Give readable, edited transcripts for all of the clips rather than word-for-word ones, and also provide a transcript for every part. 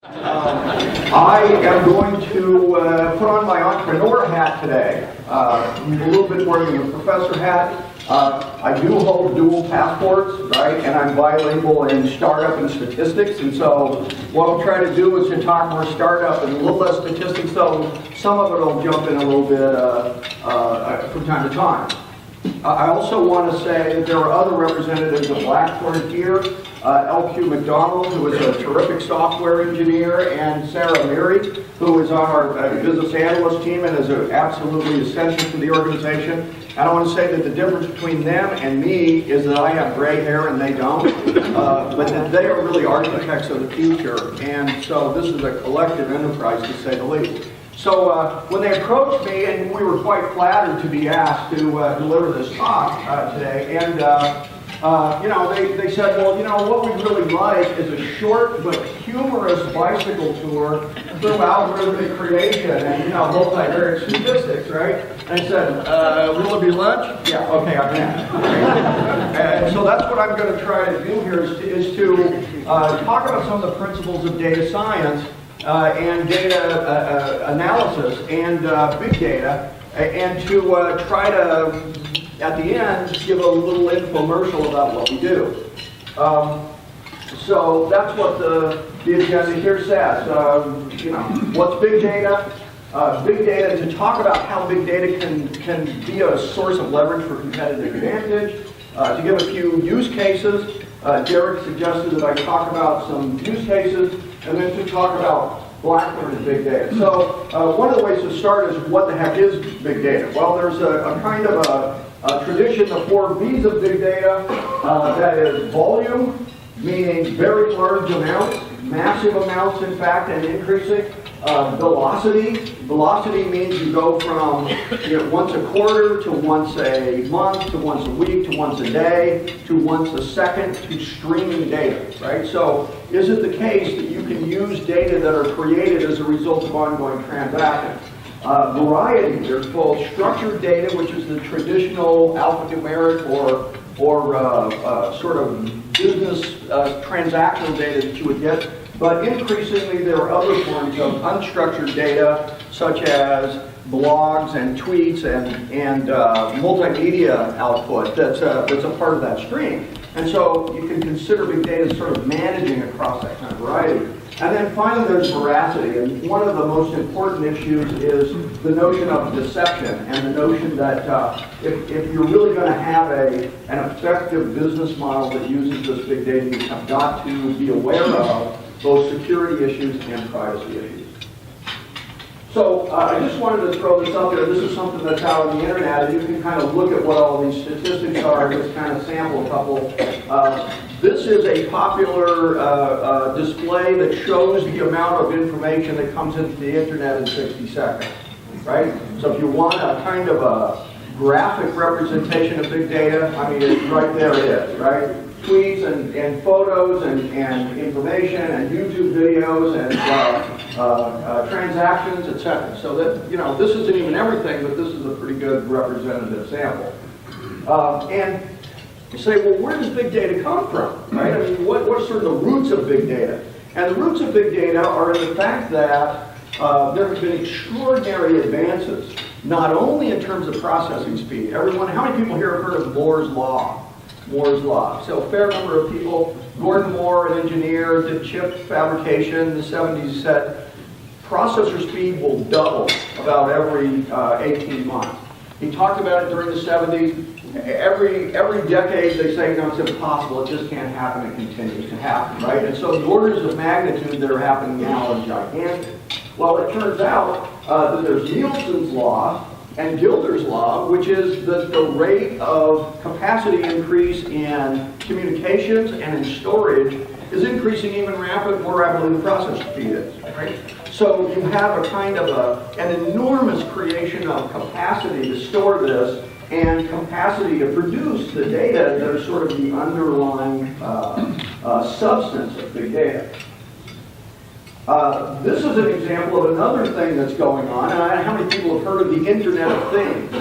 I am going to put on my entrepreneur hat today. A little bit more than the professor hat. I do hold dual passports, right? And I'm bilingual in startup and statistics. And so what I'll try to do is to talk more startup and a little less statistics. So some of it will jump in a little bit from time to time. I also want to say that there are other representatives of Blackthorn here. LQ McDonald, who is a terrific software engineer, and Sarah Meary, who is on our business analyst team and is absolutely essential to the organization. And I want to say that the difference between them and me is that I have gray hair and they don't, but that they are really architects of the future. And so this is a collective enterprise, to say the least. So when they approached me, and we were quite flattered to be asked to deliver this talk today, and they said, well, what we'd really like is a short but humorous bicycle tour through algorithmic creation and, multivariate statistics, right? And I said, will it be lunch? Yeah, okay, I can. And so that's what I'm going to try to do here is to talk about some of the principles of data science and data analysis and big data, and to try to, at the end, give a little infomercial about what we do. So that's what the agenda here says. What's big data? Big data, to talk about how big data can be a source of leverage for competitive advantage. To give a few use cases, Derek suggested that I talk about some use cases, and then to talk about Blackthorn and big data. So one of the ways to start is, what the heck is big data? Well, there's a kind of a tradition, the 4 V's of big data, that is volume, meaning very large amounts, massive amounts in fact, and increasing. Velocity means you go from once a quarter to once a month to once a week to once a day to once a second to streaming data, right? So is it the case that you can use data that are created as a result of ongoing transactions? Variety, there's both structured data, which is the traditional alphanumeric or sort of business transactional data that you would get. But increasingly, there are other forms of unstructured data, such as blogs and tweets and multimedia output that's a part of that stream. And so you can consider big data as sort of managing across that kind of variety. And then finally, there's veracity. And one of the most important issues is the notion of deception and the notion that if you're really going to have an effective business model that uses this big data, you have got to be aware of both security issues and privacy issues. So I just wanted to throw this out there. This is something that's out on the internet, and you can kind of look at what all these statistics are, just kind of sample a couple. This is a popular display that shows the amount of information that comes into the internet in 60 seconds, right? So if you want a kind of a graphic representation of big data, I mean, right there it is, right? Tweets and photos and information and YouTube videos and transactions, etc. So that, this isn't even everything, but this is a pretty good representative sample. And you say, well, where does big data come from, right? I mean, what are sort of the roots of big data? And the roots of big data are in the fact that there have been extraordinary advances, not only in terms of processing speed. How many people here have heard of Moore's Law? Moore's Law. So a fair number of people. Gordon Moore, an engineer, did chip fabrication in the 70s, said processor speed will double about every 18 months. He talked about it during the 70s. Every decade they say, no, it's impossible, it just can't happen, it continues to happen, right? And so the orders of magnitude that are happening now are gigantic. Well, it turns out that there's Nielsen's Law and Gilder's Law, which is that the rate of capacity increase in communications and in storage is increasing even more rapidly than processor speed is, right? So you have a kind of an enormous creation of capacity to store this and capacity to produce the data that are sort of the underlying substance of big data. This is an example of another thing that's going on, and how many people have heard of the Internet of Things?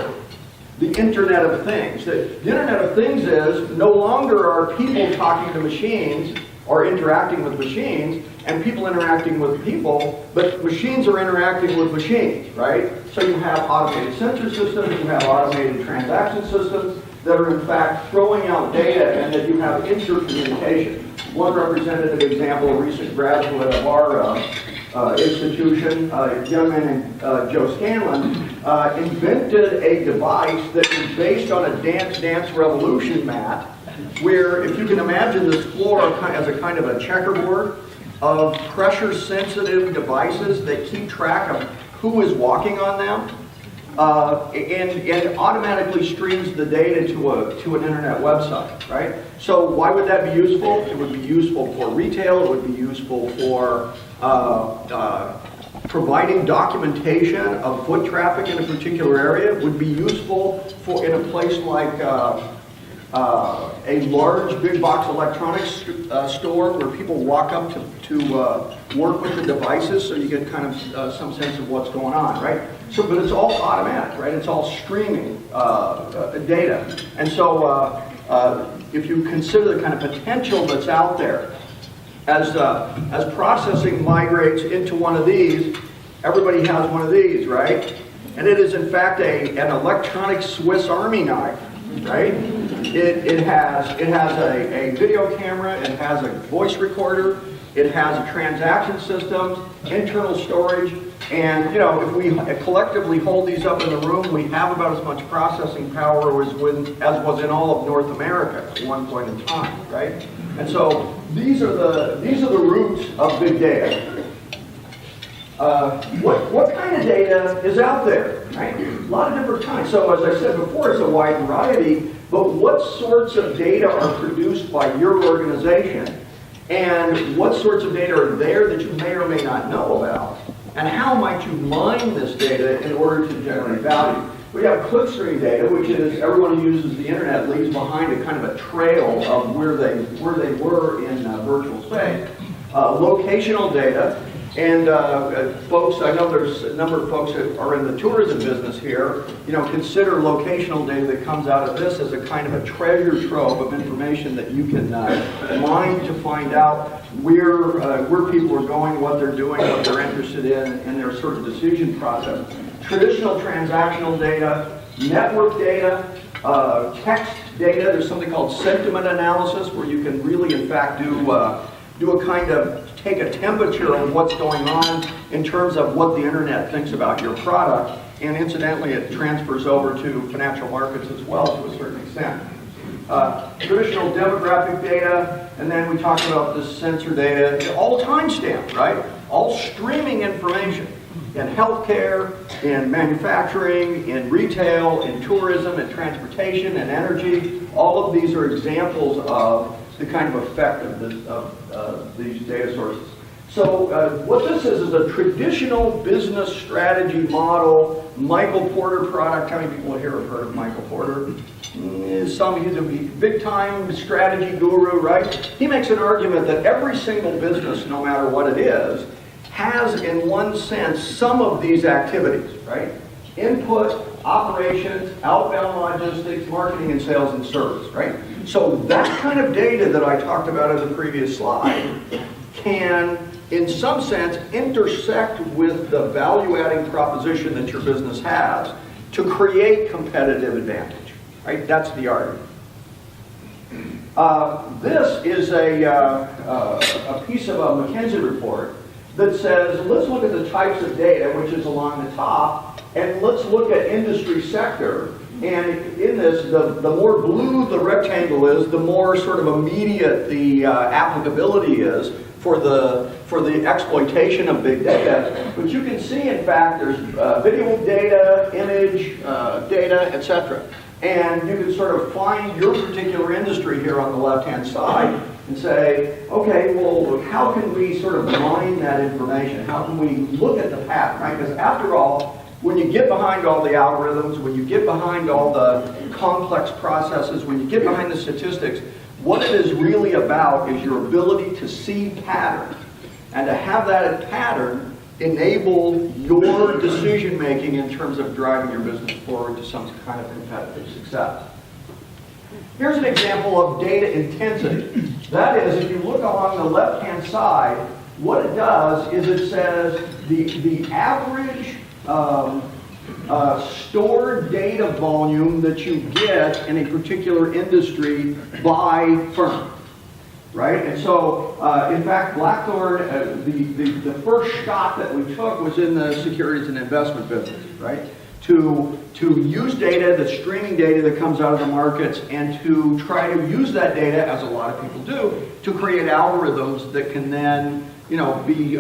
the Internet of Things. The Internet of Things is no longer are people talking to machines or interacting with machines, and people interacting with people, but machines are interacting with machines, right? So you have automated sensor systems, you have automated transaction systems that are in fact throwing out data, and that you have intercommunication. One representative example, a recent graduate of our institution, a young man named Joe Scanlon, invented a device that is based on a Dance Dance Revolution mat, where if you can imagine this floor as a kind of a checkerboard of pressure-sensitive devices that keep track of who is walking on them, and automatically streams the data to an internet website, right? So why would that be useful? It would be useful for retail. It would be useful for providing documentation of foot traffic in a particular area. It would be useful for in a place like a large big box electronics store where people walk up to work with the devices, so you get kind of some sense of what's going on, right? So, but it's all automatic, right? It's all streaming data. And so if you consider the kind of potential that's out there, as processing migrates into one of these, everybody has one of these, right? And it is in fact an electronic Swiss Army knife, right? It has a video camera, it has a voice recorder, it has a transaction system, internal storage, and you know, if we collectively hold these up in the room, we have about as much processing power as was in all of North America at one point in time, right? And so these are the roots of big data. What kind of data is out there, right? A lot of different kinds. So as I said before, it's a wide variety, but what sorts of data are produced by your organization, and what sorts of data are there that you may or may not know about, and how might you mine this data in order to generate value? We have clickstream data, which is everyone who uses the internet leaves behind a kind of a trail of where they were in virtual space. Locational data. And folks, I know there's a number of folks that are in the tourism business here, you know, consider locational data that comes out of this as a kind of a treasure trove of information that you can mine to find out where people are going, what they're doing, what they're interested in, and their sort of decision process. Traditional transactional data, network data, text data. There's something called sentiment analysis where you can really, in fact, do a kind of take a temperature of what's going on in terms of what the internet thinks about your product, and incidentally it transfers over to financial markets as well to a certain extent. Traditional demographic data, and then we talked about this sensor data, all time-stamped, right? All streaming information in healthcare, in manufacturing, in retail, in tourism, in transportation, and energy. All of these are examples of the kind of effect of these data sources. So what this is a traditional business strategy model, Michael Porter product. How many people here have heard of Michael Porter? He's a big-time strategy guru, right? He makes an argument that every single business, no matter what it is, has in one sense some of these activities, right? Input, operations, outbound logistics, marketing and sales and service, right? So that kind of data that I talked about in the previous slide can, in some sense, intersect with the value-adding proposition that your business has to create competitive advantage, right? That's the argument. This is a piece of a McKinsey report that says, let's look at the types of data, which is along the top, and let's look at industry sector. And in this, the more blue the rectangle is, the more sort of immediate the applicability is for the exploitation of big data. But you can see, in fact, there's video data, image data, etc. And you can sort of find your particular industry here on the left-hand side and say, okay, well, how can we sort of mine that information? How can we look at the pattern, right? Because after all, when you get behind all the algorithms, when you get behind all the complex processes, when you get behind the statistics, what it is really about is your ability to see pattern, and to have that pattern enable your decision making in terms of driving your business forward to some kind of competitive success. Here's an example of data intensity. That is, if you look along the left-hand side, what it does is it says the average stored data volume that you get in a particular industry by firm, right? And so, in fact, Blackthorn, the first shot that we took was in the securities and investment business, right? To use data, the streaming data that comes out of the markets, and to try to use that data, as a lot of people do, to create algorithms that can then, be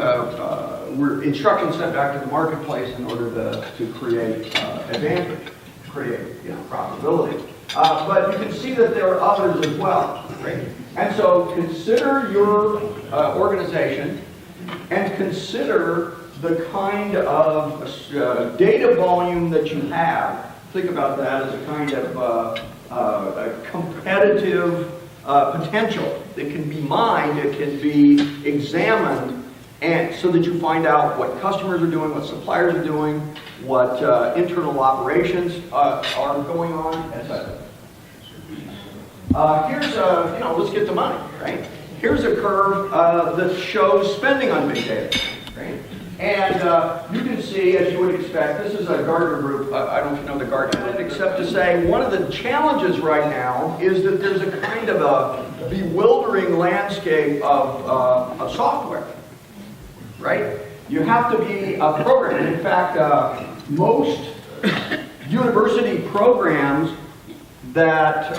instructions sent back to the marketplace in order to create advantage, create profitability. But you can see that there are others as well, right? And so consider your organization and consider the kind of data volume that you have. Think about that as a kind of a competitive potential that can be mined, it can be examined, and so that you find out what customers are doing, what suppliers are doing, what internal operations are going on, etc. Here's let's get to money, right? Here's a curve that shows spending on big data, right? And you can see, as you would expect, this is a Gartner group. I don't know if you know the Gartner, except to say one of the challenges right now is that there's a kind of a bewildering landscape of software, right? You have to be a programmer. In fact, most university programs that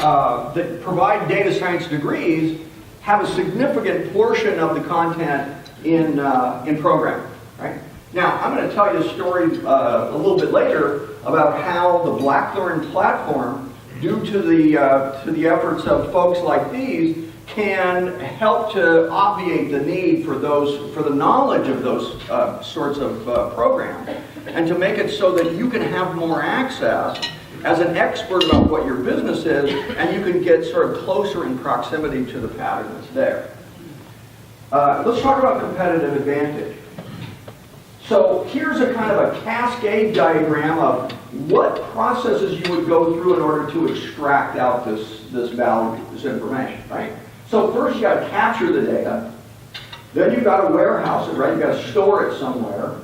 provide data science degrees have a significant portion of the content in programming. Right? Now, I'm going to tell you a story a little bit later about how the Blackthorn platform, due to the efforts of folks like these, can help to obviate the need for the knowledge of those sorts of programs, and to make it so that you can have more access as an expert about what your business is, and you can get sort of closer in proximity to the pattern that's there. Let's talk about competitive advantage. So here's a kind of a cascade diagram of what processes you would go through in order to extract out this value, this information, right? So first you got to capture the data, then you've got to warehouse it, right? You've got to store it somewhere.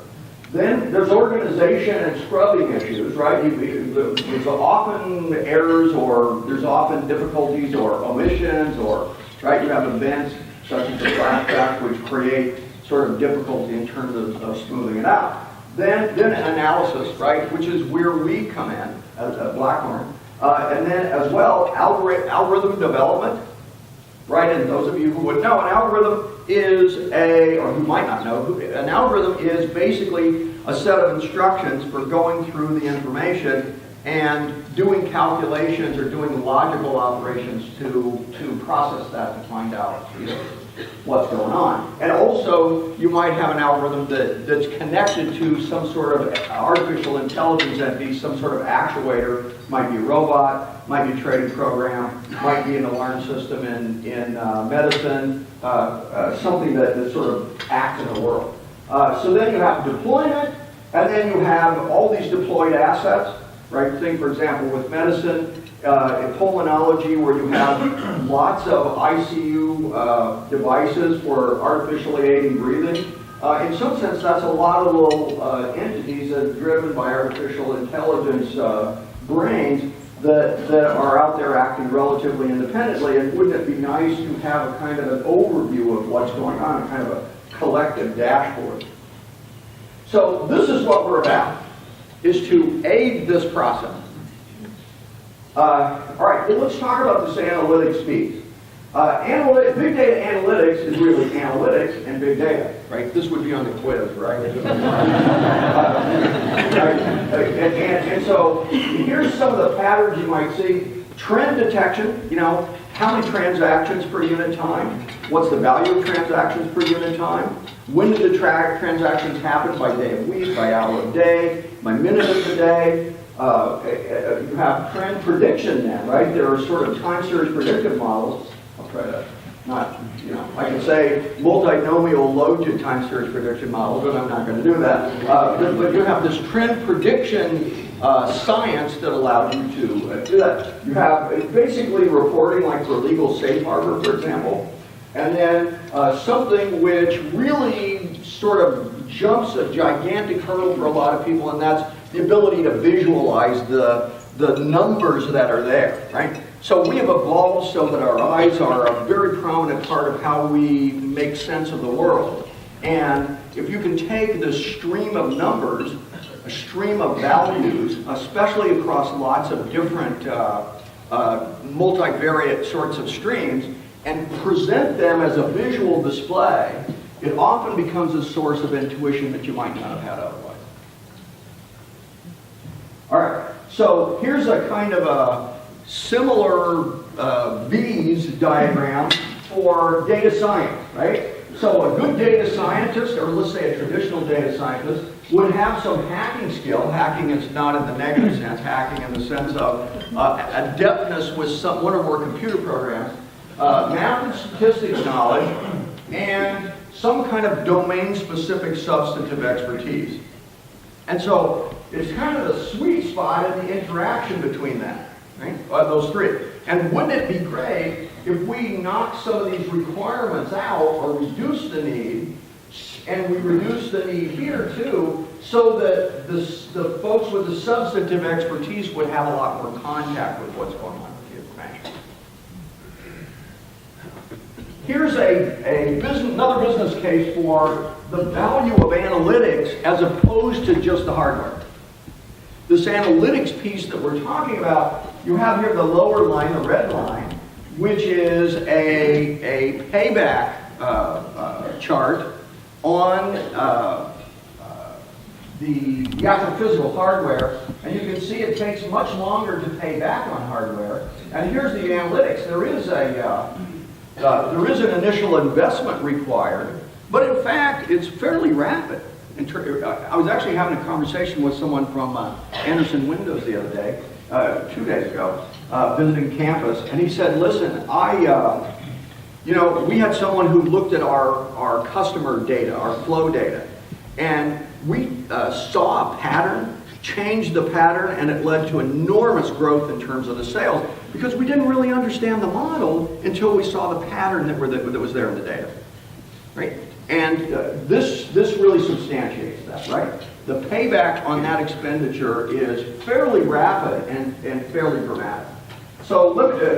Then there's organization and scrubbing issues, right? There's often errors, or there's often difficulties or omissions, or, right? You have events such as a flashback which create sort of difficulty in terms of smoothing it out. Then analysis, right, which is where we come in at Blackthorn. And then as well, algorithm development, right? And those of you who would know, an algorithm is or who might not know, an algorithm is basically a set of instructions for going through the information and doing calculations or doing logical operations to process that to find out what's going on. And also, you might have an algorithm that's connected to some sort of artificial intelligence entity, some sort of actuator, might be a robot, might be a trading program, might be an alarm system in medicine, something that sort of acts in the world. So then you have deployment, and then you have all these deployed assets, right? Think, for example, with medicine, in pulmonology, where you have lots of ICU devices for artificially aiding breathing. In some sense, that's a lot of little entities that are driven by artificial intelligence brains that are out there acting relatively independently. And wouldn't it be nice to have a kind of an overview of what's going on, a kind of a collective dashboard? So this is what we're about, is to aid this process. All right, well, let's talk about this analytics piece. Big data analytics is really analytics and big data, right? This would be on the quiz, right? And so here's some of the patterns you might see. Trend detection, how many transactions per unit time? What's the value of transactions per unit time? When do the transactions happen? By day of week, by hour of day, by minute of the day? You have trend prediction then, right? There are sort of time series predictive models. I'll try to Not, I can say multinomial load to time series prediction model, but I'm not going to do that. But you have this trend prediction science that allows you to do that. You have basically reporting like for legal safe harbor, for example, and then something which really sort of jumps a gigantic hurdle for a lot of people, and that's the ability to visualize the numbers that are there, right? So we have evolved so that our eyes are a very prominent part of how we make sense of the world. And if you can take this stream of numbers, a stream of values, especially across lots of different multivariate sorts of streams, and present them as a visual display, it often becomes a source of intuition that you might not have had otherwise. All right, so here's a kind of a similar V's diagram for data science, right? So a good data scientist, or let's say a traditional data scientist, would have some hacking skill. Hacking is not in the negative sense, hacking in the sense of adeptness with one or more computer programs, math and statistics knowledge, and some kind of domain-specific substantive expertise. And so it's kind of the sweet spot in the interaction between that, right? Those three. And wouldn't it be great if we knock some of these requirements out or reduce the need, and we reduce the need here too, so that the folks with the substantive expertise would have a lot more contact with what's going on with the information. Here's another business case for the value of analytics as opposed to just the hardware. This analytics piece that we're talking about, you have here the lower line, the red line, which is a payback chart on the actual physical hardware, and you can see it takes much longer to pay back on hardware. And here's the analytics. There is an initial investment required, but in fact, it's fairly rapid. I was actually having a conversation with someone from Anderson Windows the other day, 2 days ago, visiting campus, and he said, listen, we had someone who looked at our customer data, our flow data, and we saw a pattern, changed the pattern, and it led to enormous growth in terms of the sales, because we didn't really understand the model until we saw the pattern that was there in the data, right? And this really substantiates that, right? The payback on that expenditure is fairly rapid and fairly dramatic. So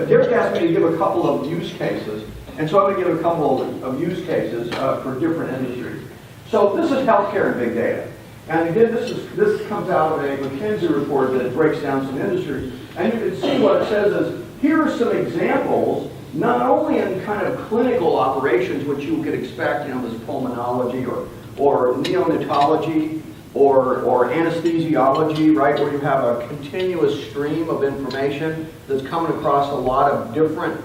Derek asked me to give a couple of use cases, and so I'm going to give a couple of use cases for different industries. So this is healthcare and big data. And again, this comes out of a McKinsey report that breaks down some industries. And you can see what it says is, here are some examples, not only in kind of clinical operations, which you could expect, this pulmonology or neonatology or anesthesiology, right, where you have a continuous stream of information that's coming across a lot of different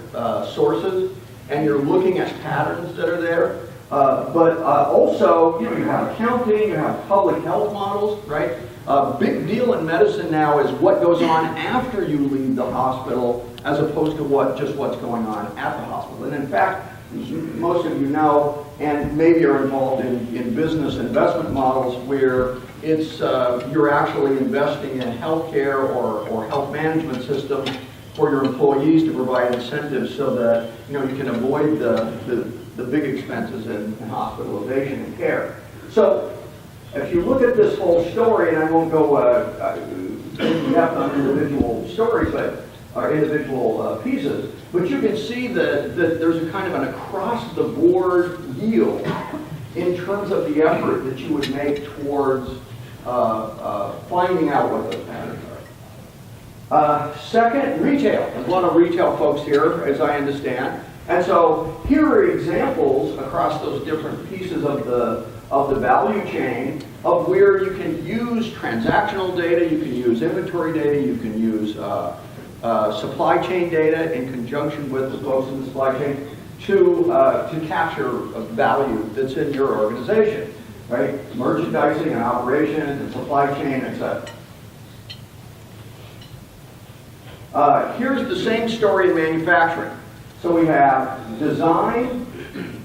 sources, and you're looking at patterns that are there. But also, you have accounting, you have public health models, right? A big deal in medicine now is what goes on after you leave the hospital, as opposed to what's going on at the hospital. And in fact, most of you know, and maybe are involved in business investment models where it's you're actually investing in healthcare or health management systems for your employees to provide incentives so that you can avoid the big expenses in hospitalization and care. So if you look at this whole story, and I won't go in depth on individual stories, or individual pieces, but you can see that there's a kind of an across-the-board yield in terms of the effort that you would make towards finding out what those patterns are. Second, retail. There's a lot of retail folks here, as I understand. And so here are examples across those different pieces of the value chain of where you can use transactional data, you can use inventory data, you can use supply chain data in conjunction with the folks in the supply chain to capture a value that's in your organization, right? Merchandising and operations and supply chain, etc. Here's the same story in manufacturing. So we have design,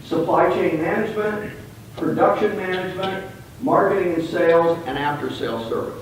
supply chain management, production management, marketing and sales, and after-sales service,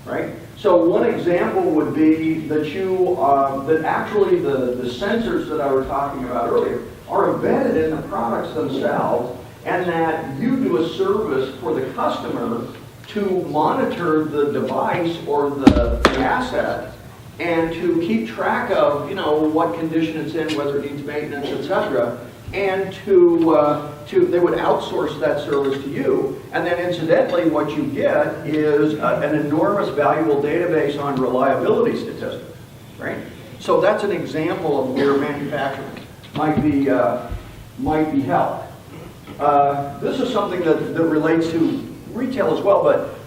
right? So one example would be that that actually the sensors that I was talking about earlier are embedded in the products themselves, and that you do a service for the customer to monitor the device or the asset and to keep track of, what condition it's in, whether it needs maintenance, etc. And they would outsource that service to you. And then incidentally, what you get is an enormous valuable database on reliability statistics, right? So that's an example of where manufacturing might be helped. This is something that relates to retail as well,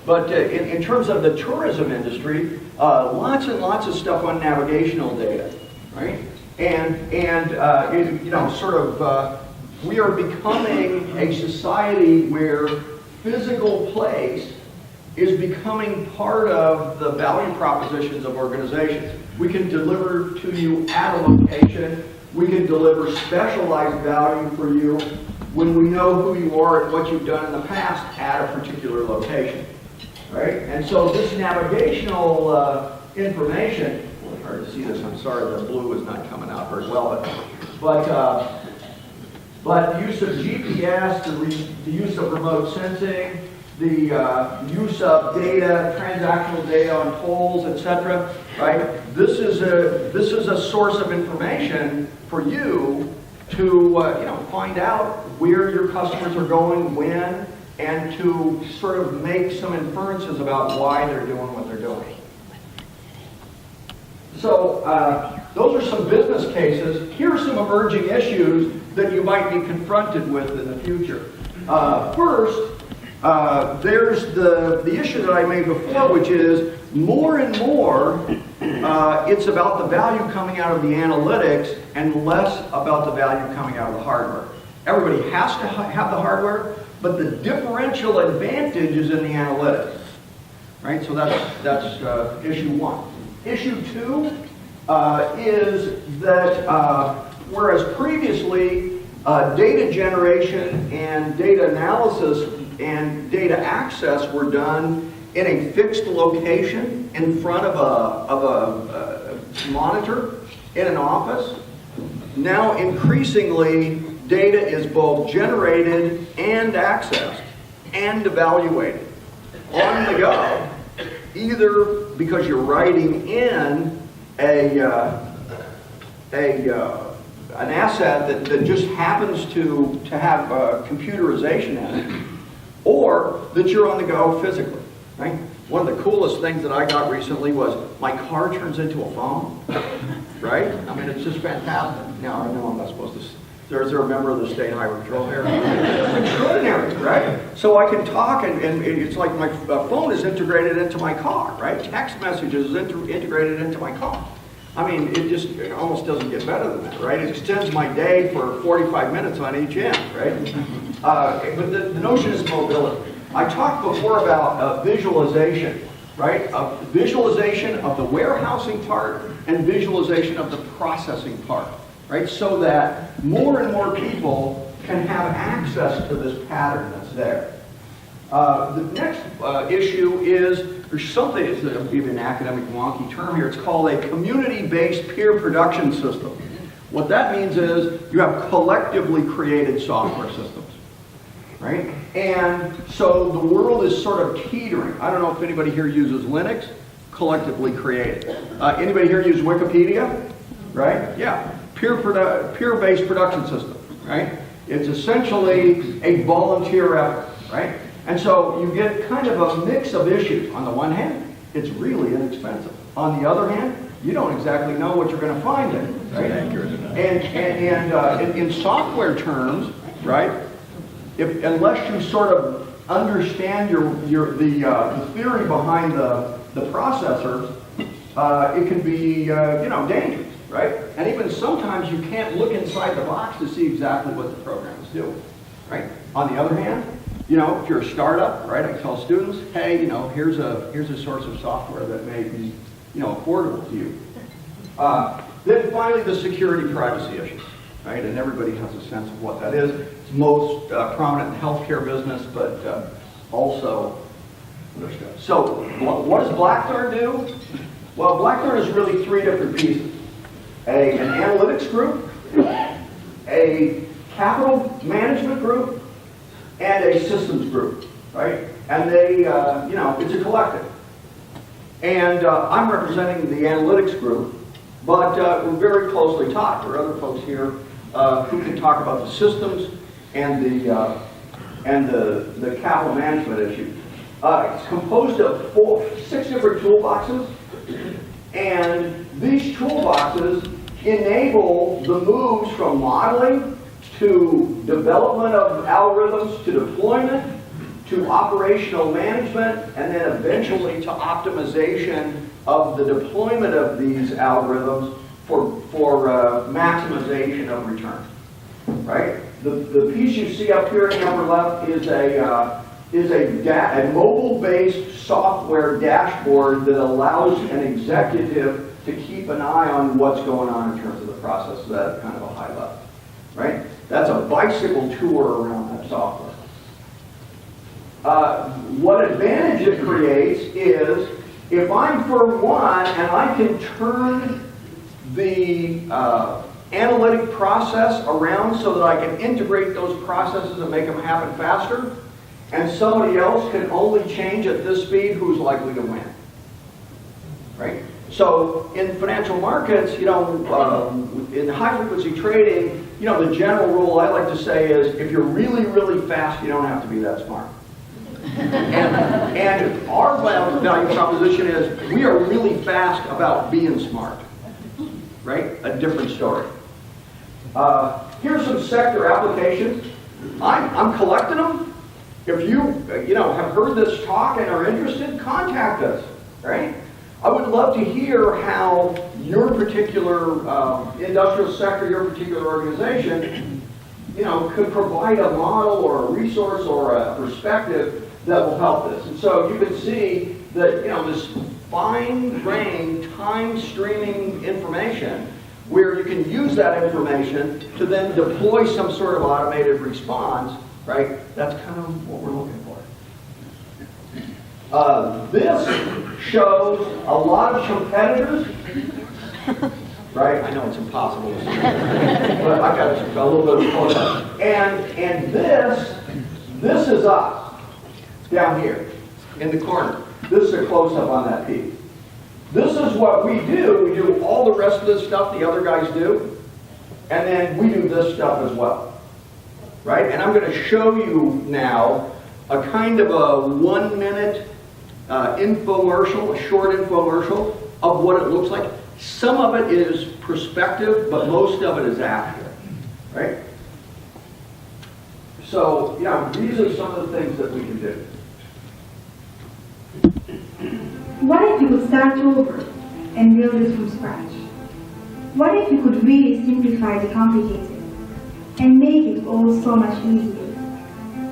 but in terms of the tourism industry, lots and lots of stuff on navigational data, right? We are becoming a society where physical place is becoming part of the value propositions of organizations. We can deliver to you at a location. We can deliver specialized value for you when we know who you are and what you've done in the past at a particular location, right? And so this navigational information, it's hard to see this, I'm sorry, the blue is not coming out very well, but the use of GPS, the use of remote sensing, the use of data, transactional data on tolls, etc., right? This is a source of information for you to find out where your customers are going, when, and to sort of make some inferences about why they're doing what they're doing. So those are some business cases. Here are some emerging issues that you might be confronted with in the future. First, there's the issue that I made before, which is more and more it's about the value coming out of the analytics and less about the value coming out of the hardware. Everybody has to have the hardware, but the differential advantage is in the analytics, right? So that's issue one. Issue two is that whereas previously data generation and data analysis and data access were done in a fixed location in front of a monitor in an office, now increasingly data is both generated and accessed and evaluated on the go, either because you're writing in an asset that just happens to have computerization in it, or that you're on the go physically, right? One of the coolest things that I got recently was my car turns into a phone, right? I mean, it's just fantastic. Now, I know I'm not supposed to. Is there a member of the state highway patrol here? It's extraordinary, right? So I can talk, and it's like my phone is integrated into my car, right? Text messages is integrated into my car. I mean, it almost doesn't get better than that, right? It extends my day for 45 minutes on each end, right? But the notion is mobility. I talked before about visualization, right? Visualization of the warehousing part and visualization of the processing part, right? So that more and more people can have access to this pattern that's there. The next issue is, there's something, it's maybe an academic wonky term here, it's called a community-based peer production system. What that means is you have collectively created software systems, right? And so the world is sort of teetering. I don't know if anybody here uses Linux, collectively created. Anybody here use Wikipedia? Right? Yeah. Peer-based production system, right? It's essentially a volunteer effort, right? And so you get kind of a mix of issues. On the one hand, it's really inexpensive. On the other hand, you don't exactly know what you're going to find in it, right? And in software terms, right? Unless you sort of understand the theory behind the processors, it can be dangerous, right? And even sometimes you can't look inside the box to see exactly what the program is doing, right? On the other hand, if you're a startup, right, I tell students, hey, here's a source of software that may be, affordable to you. Then finally, the security privacy issues, right? And everybody has a sense of what that is. It's most prominent in the healthcare business, but also other stuff. So what does Blackthorn do? Well, Blackthorn is really three different pieces. An analytics group, a capital management group, and a systems group, right? And they, it's a collective. And I'm representing the analytics group, but we're very closely tied. There are other folks here who can talk about the systems and the capital management issue. It's composed of 6 different toolboxes, and these toolboxes enable the moves from modeling to development of algorithms to deployment to operational management and then eventually to optimization of the deployment of these algorithms for maximization of return. Right? The piece you see up here in the upper left is a mobile-based software dashboard that allows an executive to keep an eye on what's going on in terms of the process at kind of a high level. Right? That's a bicycle tour around that software. What advantage it creates is if I'm firm one and I can turn the analytic process around so that I can integrate those processes and make them happen faster, and somebody else can only change at this speed, who's likely to win? Right? So in financial markets, in high frequency trading, the general rule I like to say is if you're really, really fast, you don't have to be that smart. And our value proposition is we are really fast about being smart. Right? A different story. Here's some sector applications. I'm collecting them. If you have heard this talk and are interested, contact us. Right? I would love to hear how your particular industrial sector, your particular organization, could provide a model or a resource or a perspective that will help this. And so you can see that this fine-grained, time-streaming information where you can use that information to then deploy some sort of automated response, right? That's kind of what we're looking for. This shows a lot of competitors, right? I know it's impossible to see, but I got a little bit of photo. And this is us. Down here, in the corner. This is a close-up on that piece. This is what we do. We do all the rest of this stuff the other guys do, and then we do this stuff as well. Right? And I'm going to show you now a kind of a 1-minute infomercial, a short infomercial of what it looks like. Some of it is perspective, but most of it is accurate. Right? So, these are some of the things that we can do. What if you could start over and build this from scratch? What if you could really simplify the complicated and make it all so much easier?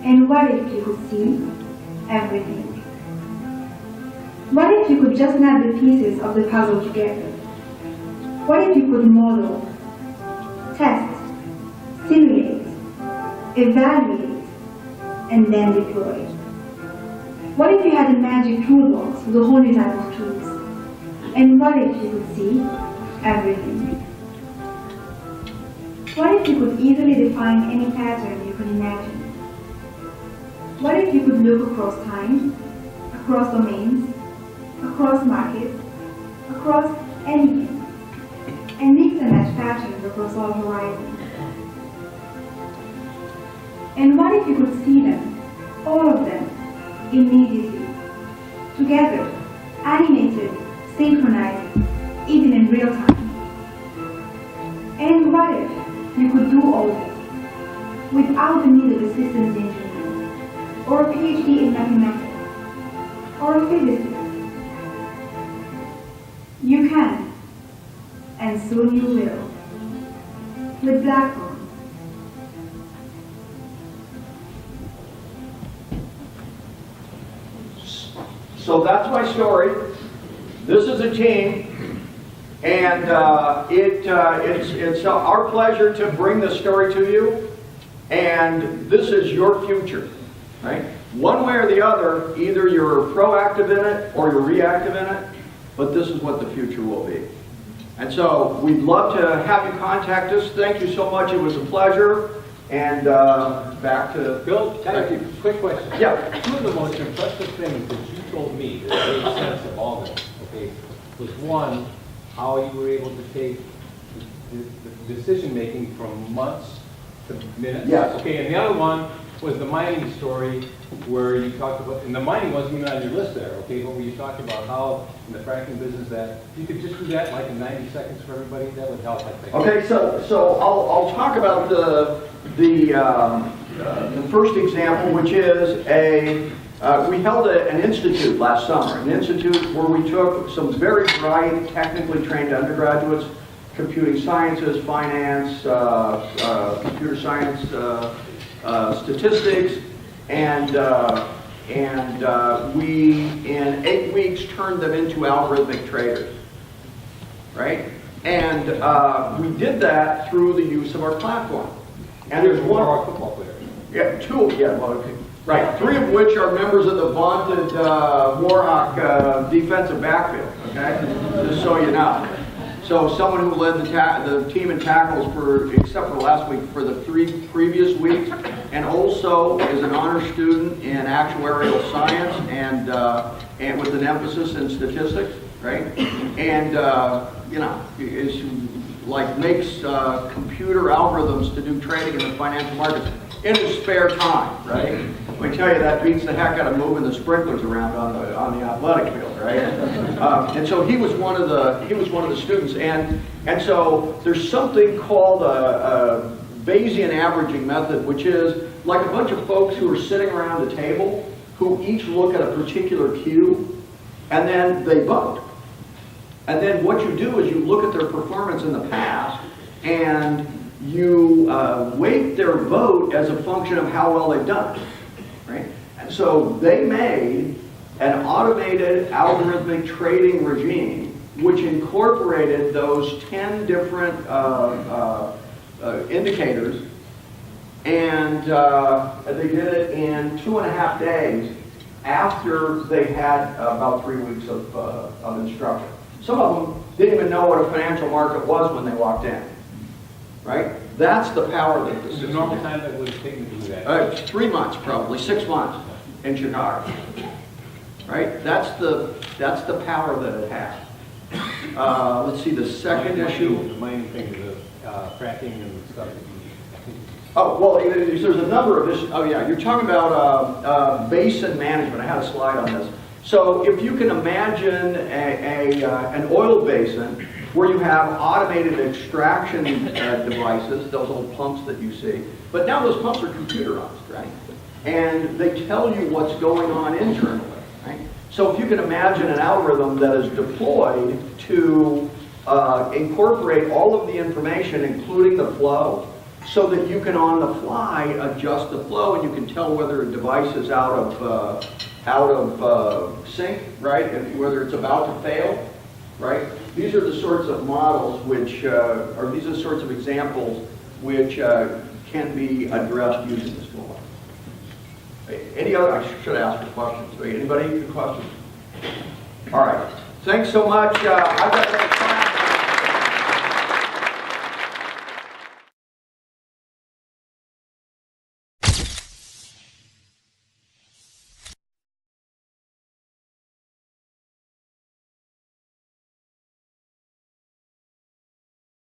And what if you could see everything? What if you could just snap the pieces of the puzzle together? What if you could model, test, simulate, evaluate, and then deploy? What if you had a magic toolbox with a whole new type of tools? And what if you could see everything? What if you could easily define any pattern you could imagine? What if you could look across time, across domains, across markets, across anything, and mix and match patterns across all horizons? And what if you could see them, all of them, immediately, together, animated, synchronized, even in real time? And what if you could do all this without the need of a systems engineer, or a PhD in mathematics, or a physicist? You can, and soon you will, with Blackthorn. So that's my story. This is a team. And it's our pleasure to bring this story to you. And this is your future, right? One way or the other, either you're proactive in it or you're reactive in it, but this is what the future will be. And so we'd love to have you contact us. Thank you so much. It was a pleasure. And back to Bill, thank you. Quick question. Yeah. Two of the most impressive things that you told me that made sense of all this, okay, was one, how you were able to take the decision-making from months to minutes. Yes. Okay, and the other one was the mining story where you talked about, and the mining wasn't even on your list there, okay, but where you talked about how in the fracking business that you could just do that like in 90 seconds for everybody, that would help, I think. Okay, so I'll talk about the first example, which is we held an institute last summer, an institute where we took some very bright, technically trained undergraduates, computing sciences, finance, computer science, statistics, and we, in 8 weeks, turned them into algorithmic traders, right? And we did that through the use of our platform. And there's one our football player. Yeah, two, yeah, well, okay. Right, three of which are members of the vaunted Warhawk defensive backfield, okay? Just so you know. So someone who led the team in tackles except for last week, for the 3 previous weeks, and also is an honor student in actuarial science and with an emphasis in statistics, right? And you know, makes computer algorithms to do trading in the financial markets in his spare time, right? Let me tell you, that beats the heck out of moving the sprinklers around on the athletic field, right? And so he was one of the students, and so there's something called a Bayesian averaging method, which is like a bunch of folks who are sitting around a table who each look at a particular cue, and then they vote. And then what you do is you look at their performance in the past, and you weight their vote as a function of how well they've done, right? And so they made an automated algorithmic trading regime which incorporated those 10 different indicators, and they did it in 2.5 days after they had about 3 weeks of instruction. Some of them didn't even know what a financial market was when they walked in, right? That's the power that The normal time that would take me to do that? 3 months, probably 6 months in Chicago, right? That's the power that it has. Let's see, the second issue. The mining thing, the fracking and stuff. Oh, well, there's a number of issues. Oh, yeah, you're talking about basin management. I had a slide on this. So if you can imagine an oil basin where you have automated extraction devices, those old pumps that you see, but now those pumps are computerized, right? And they tell you what's going on internally, right? So if you can imagine an algorithm that is deployed to incorporate all of the information, including the flow, so that you can on the fly adjust the flow, and you can tell whether a device is out of sync, right, and whether it's about to fail, right? These are the sorts of models which, or these are the sorts of examples which can be addressed using this tool. Any other? I should ask for questions. Anybody? Good questions? All right. Thanks so much. I've got